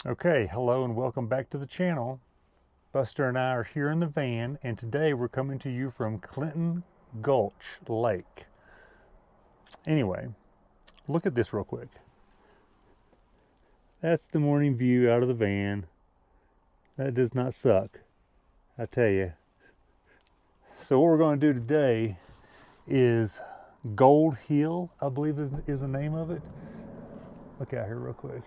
Okay, hello and welcome back to the channel. Buster and I are here in the van, and today we're coming to you from Clinton Gulch Lake. Anyway, look at this real quick. That's the morning view out of the van. That does not suck, I tell you. So what we're going to do today is Gold Hill, I believe is the name of it. Look out here real quick.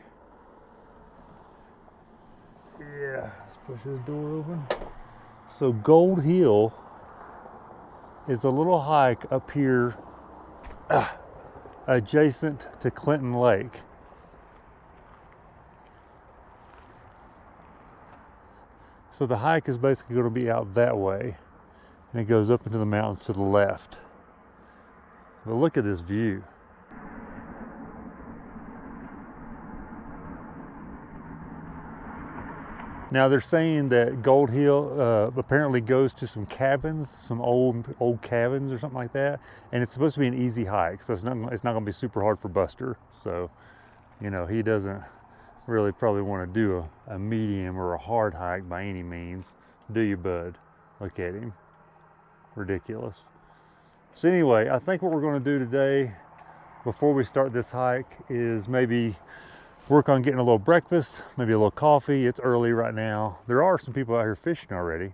Yeah, let's push this door open. So Gold Hill is a little hike up here adjacent to Clinton Lake. So the hike is basically going to be out that way, and it goes up into the mountains to the left. But look at this view. Now they're saying that Gold Hill apparently goes to some cabins, some old cabins or something like that, and it's supposed to be an easy hike, so it's not going to be super hard for Buster. So, you know, he doesn't really probably want to do a medium or a hard hike by any means, do you, bud? Look at him, ridiculous. So anyway, I think what we're going to do today, before we start this hike, is maybe work on getting a little breakfast, maybe a little coffee. It's early right now. There are some people out here fishing already.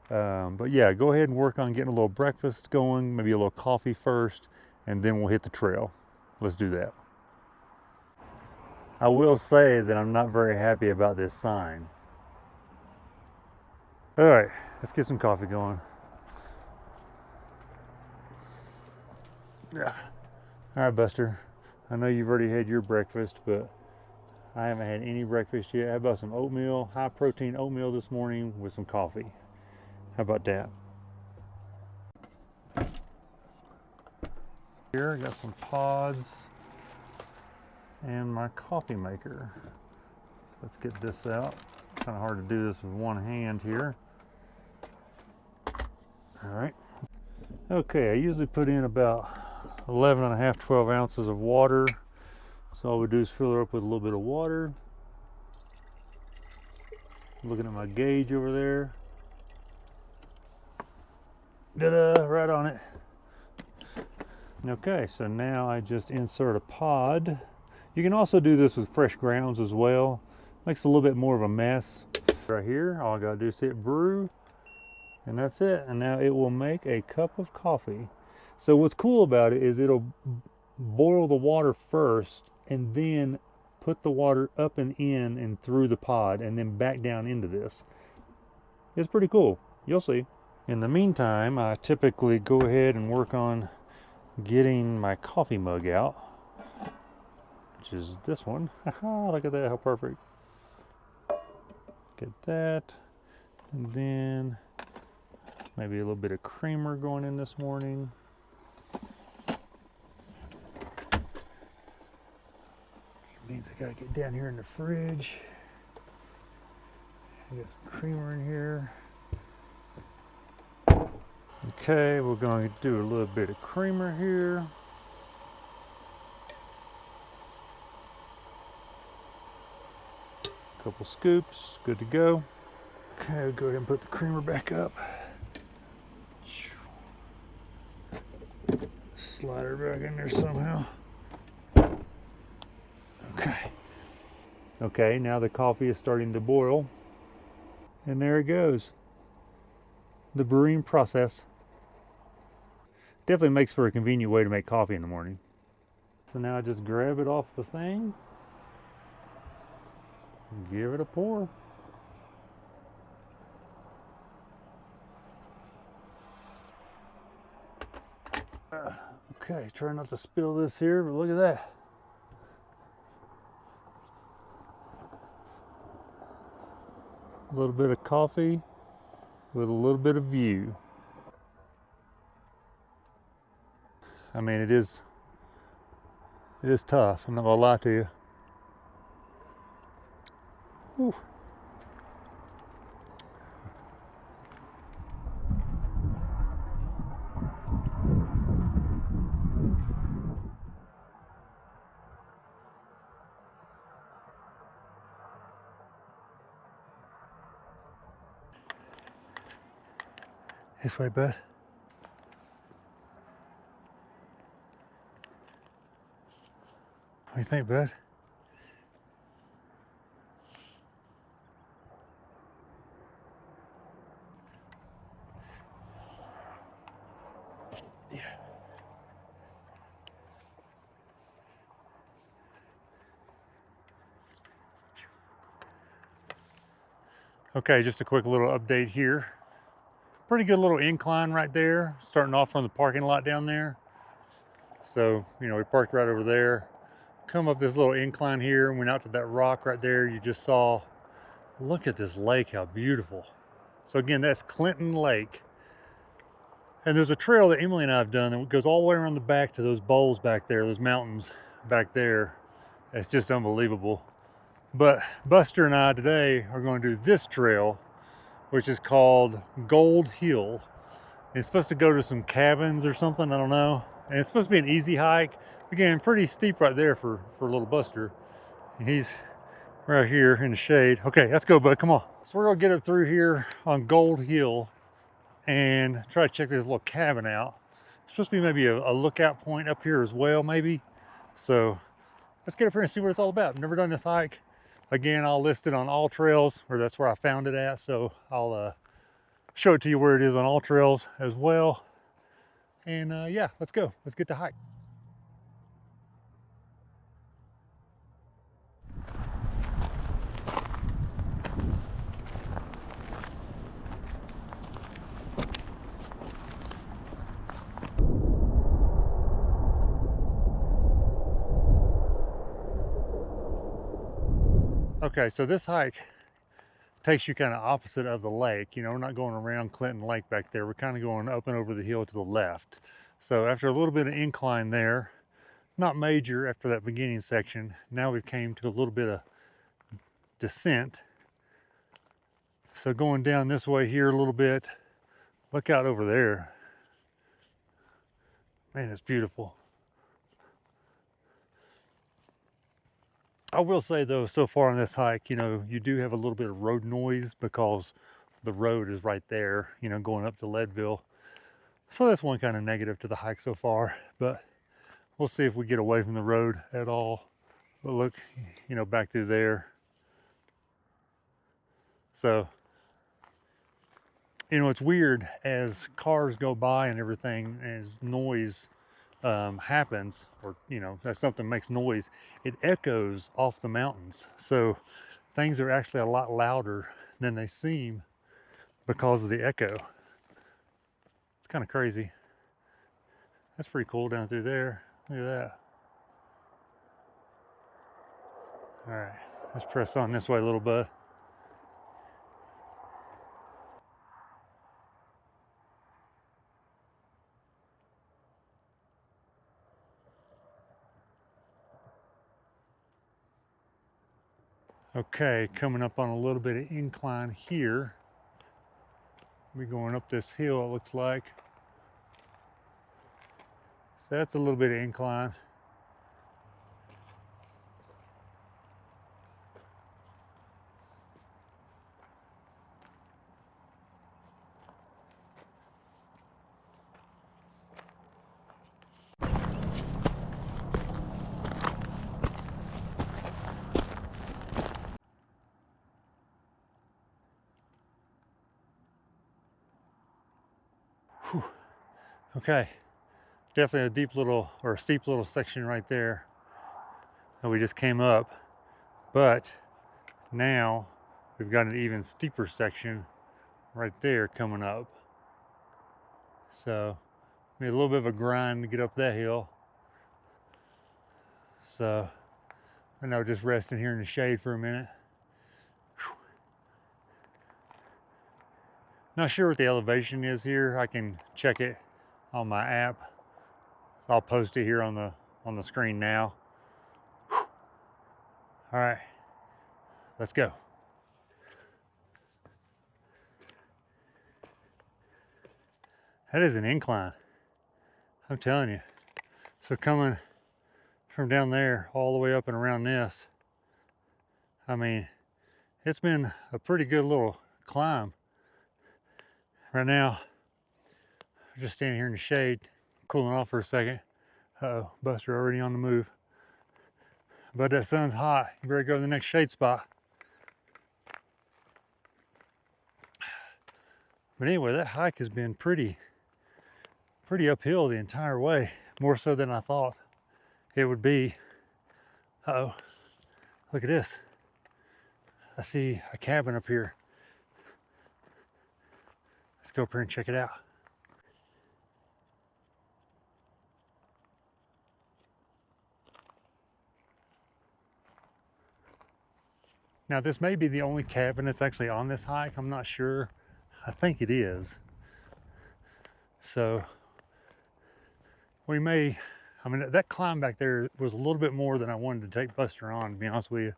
But yeah, go ahead and work on getting a little breakfast going, maybe a little coffee first, and then we'll hit the trail. Let's do that. I will say that I'm not very happy about this sign. All right, let's get some coffee going. Yeah. All right, Buster. I know you've already had your breakfast, but I haven't had any breakfast yet. How about some oatmeal, high protein oatmeal this morning with some coffee? How about that? Here, I got some pods and my coffee maker. Let's get this out. Kind of hard to do this with one hand here. All right. Okay, I usually put in about 11 and a half, 12 ounces of water. So all we do is fill her up with a little bit of water. Looking at my gauge over there. Ta-da, right on it. Okay, so now I just insert a pod. You can also do this with fresh grounds as well. Makes a little bit more of a mess. Right here, all I gotta do is hit brew, and that's it. And now it will make a cup of coffee. So what's cool about it is it'll boil the water first, and then put the water up and in and through the pod, and then back down into this. It's pretty cool. You'll see. In the meantime, I typically go ahead and work on getting my coffee mug out, which is this one. Look at that, how perfect. Get that, and then maybe a little bit of creamer going in this morning. Means I gotta get down here in the fridge. I got some creamer in here. Okay, we're going to do a little bit of creamer here. A couple scoops, good to go. Okay, we'll go ahead and put the creamer back up. Slide her back in there somehow. Okay, now the coffee is starting to boil. And there it goes. The brewing process. Definitely makes for a convenient way to make coffee in the morning. So now I just grab it off the thing and give it a pour. Okay, try not to spill this here, but look at that. A little bit of coffee with a little bit of view. I mean, it is tough, I'm not gonna lie to you. Whew. This way, bud. What do you think, bud? Yeah. Okay, just a quick little update here. Pretty good little incline right there, starting off from the parking lot down there. So, you know, we parked right over there. Come up this little incline here and went out to that rock right there you just saw. Look at this lake, how beautiful. So again, that's Clinton Lake. And there's a trail that Emily and I have done that goes all the way around the back to those bowls back there, those mountains back there. It's just unbelievable. But Buster and I today are going to do this trail, which is called Gold Hill. It's supposed to go to some cabins or something, I don't know. And it's supposed to be an easy hike. Again, pretty steep right there for little Buster. And he's right here in the shade. Okay, let's go, bud, come on. So we're gonna get up through here on Gold Hill and try to check this little cabin out. It's supposed to be maybe a lookout point up here as well, maybe. So let's get up here and see what it's all about. Never done this hike. Again, I'll list it on All Trails, or that's where I found it at. So I'll show it to you where it is on All Trails as well. And yeah, let's go. Let's get to hike. Okay, so this hike takes you kind of opposite of the lake. You know, we're not going around Clinton Lake back there. We're kind of going up and over the hill to the left. So after a little bit of incline there, not major after that beginning section, now we came to a little bit of descent. So going down this way here a little bit, look out over there. Man, it's beautiful. I will say though, so far on this hike, you know, you do have a little bit of road noise because the road is right there, you know, going up to Leadville. So that's one kind of negative to the hike so far, but we'll see if we get away from the road at all. But look, you know, back through there. So, you know, it's weird as cars go by and everything, as noise happens, or, you know, that something makes noise, it echoes off the mountains. So things are actually a lot louder than they seem because of the echo. It's kind of crazy. That's pretty cool down through there. Look at that. All right, let's press on this way a little bit. Okay, coming up on a little bit of incline here. We're going up this hill, it looks like. So that's a little bit of incline. Whew. Okay, definitely a deep little, or a steep little section right there that we just came up, but now we've got an even steeper section right there coming up. So made a little bit of a grind to get up that hill. So I know, just resting here in the shade for a minute. Whew. Not sure what the elevation is here. I can check it on my app. I'll post it here on the screen now. Whew. All right, let's go. That is an incline, I'm telling you. So coming from down there all the way up and around this, I mean, it's been a pretty good little climb. Right now, Just standing here in the shade, cooling off for a second. Uh-oh, Buster already on the move. But that sun's hot. You better go to the next shade spot. But anyway, that hike has been pretty uphill the entire way, more so than I thought it would be. Uh-oh, look at this. I see a cabin up here. Let's go up here and check it out. Now this may be the only cabin that's actually on this hike. I'm not sure. I think it is. So we may, I mean, that climb back there was a little bit more than I wanted to take Buster on, to be honest with you.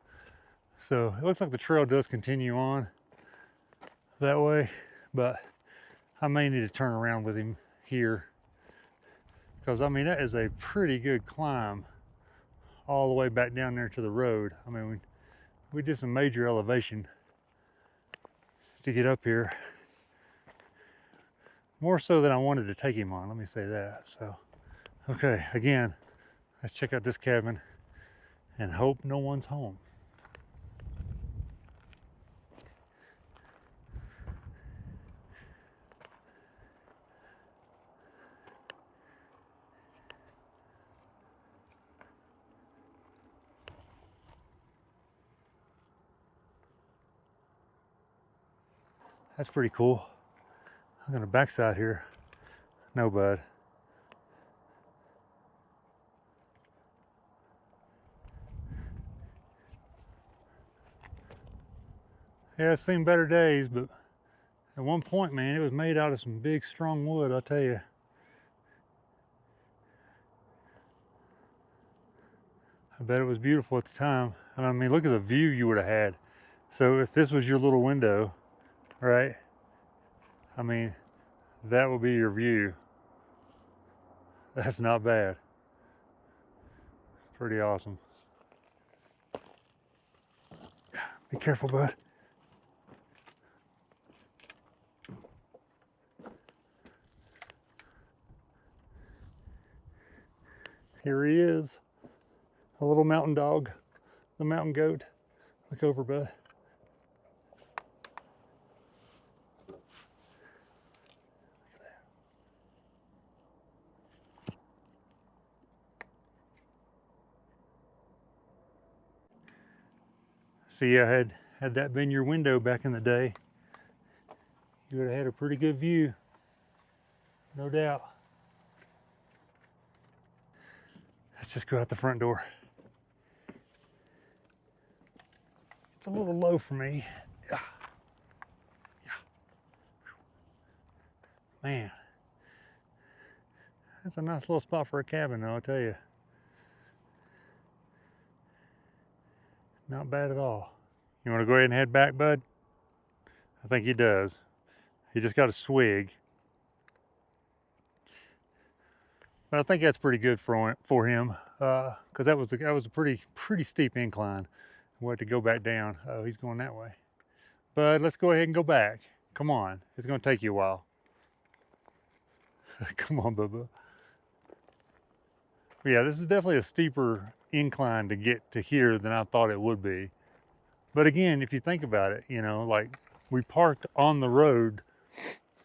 So it looks like the trail does continue on that way, but I may need to turn around with him here, because I mean, that is a pretty good climb all the way back down there to the road. I mean, we did some major elevation to get up here. More so than I wanted to take him on, let me say that. So, okay, again, let's check out this cabin and hope no one's home. That's pretty cool. I'm gonna backside here. No, bud. Yeah, it's seen better days, but at one point, man, it was made out of some big, strong wood, I'll tell you. I bet it was beautiful at the time. And I mean, look at the view you would have had. So if this was your little window, right? I mean, that will be your view. That's not bad. Pretty awesome. Be careful, bud. Here he is, a little mountain dog, the mountain goat. Look over, bud. See, had that been your window back in the day, you would have had a pretty good view, no doubt. Let's just go out the front door. It's a little low for me. Yeah. Man, that's a nice little spot for a cabin, though, I'll tell you. Not bad at all. You want to go ahead and head back, bud? I think he does. He just got a swig. But I think that's pretty good for him, because that was a pretty steep incline. We had to go back down. Oh, he's going that way. But let's go ahead and go back. Come on, it's going to take you a while. Come on, Bubba. Yeah, this is definitely a steeper incline to get to here than I thought it would be. But again, if you think about it, you know, like we parked on the road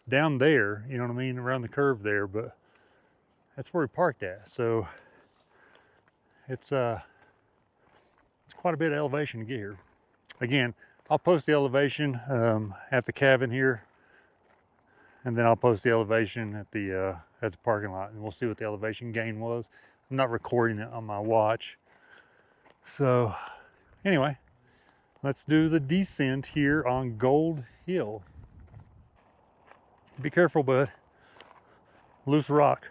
down there, you know what I mean, around the curve there, but that's where we parked at. So it's quite a bit of elevation to get here. Again, I'll post the elevation at the cabin here, and then I'll post the elevation at the parking lot, and we'll see what the elevation gain was. I'm not recording it on my watch. So anyway, let's do the descent here on Gold Hill. Be careful, bud. Loose rock.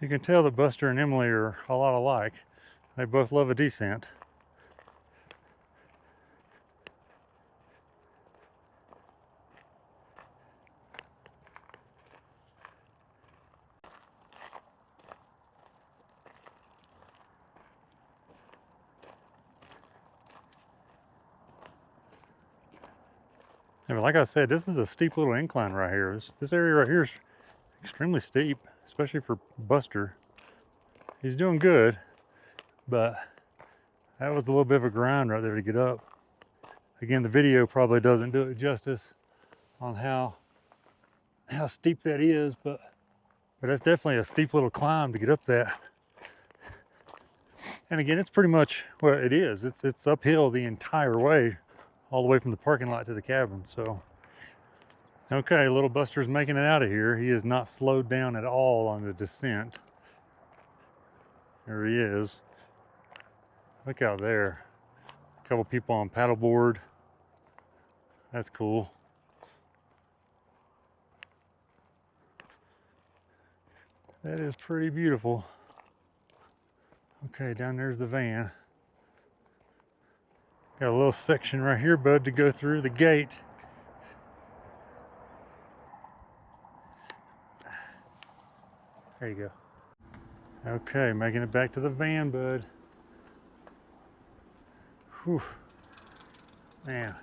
You can tell that Buster and Emily are a lot alike. They both love a descent. And like I said, this is a steep little incline right here. This area right here is extremely steep, especially for Buster. He's doing good, but that was a little bit of a grind right there to get up. Again, the video probably doesn't do it justice on how steep that is, but that's definitely a steep little climb to get up that. And again, it's pretty much, well, it is. It's uphill the entire way, all the way from the parking lot to the cabin. So, okay, little Buster's making it out of here. He is not slowed down at all on the descent. There he is. Look out there. A couple people on paddleboard. That's cool. That is pretty beautiful. Okay, down there's the van. Got a little section right here, bud, to go through the gate. There you go. Okay, making it back to the van, bud. Whew. Man.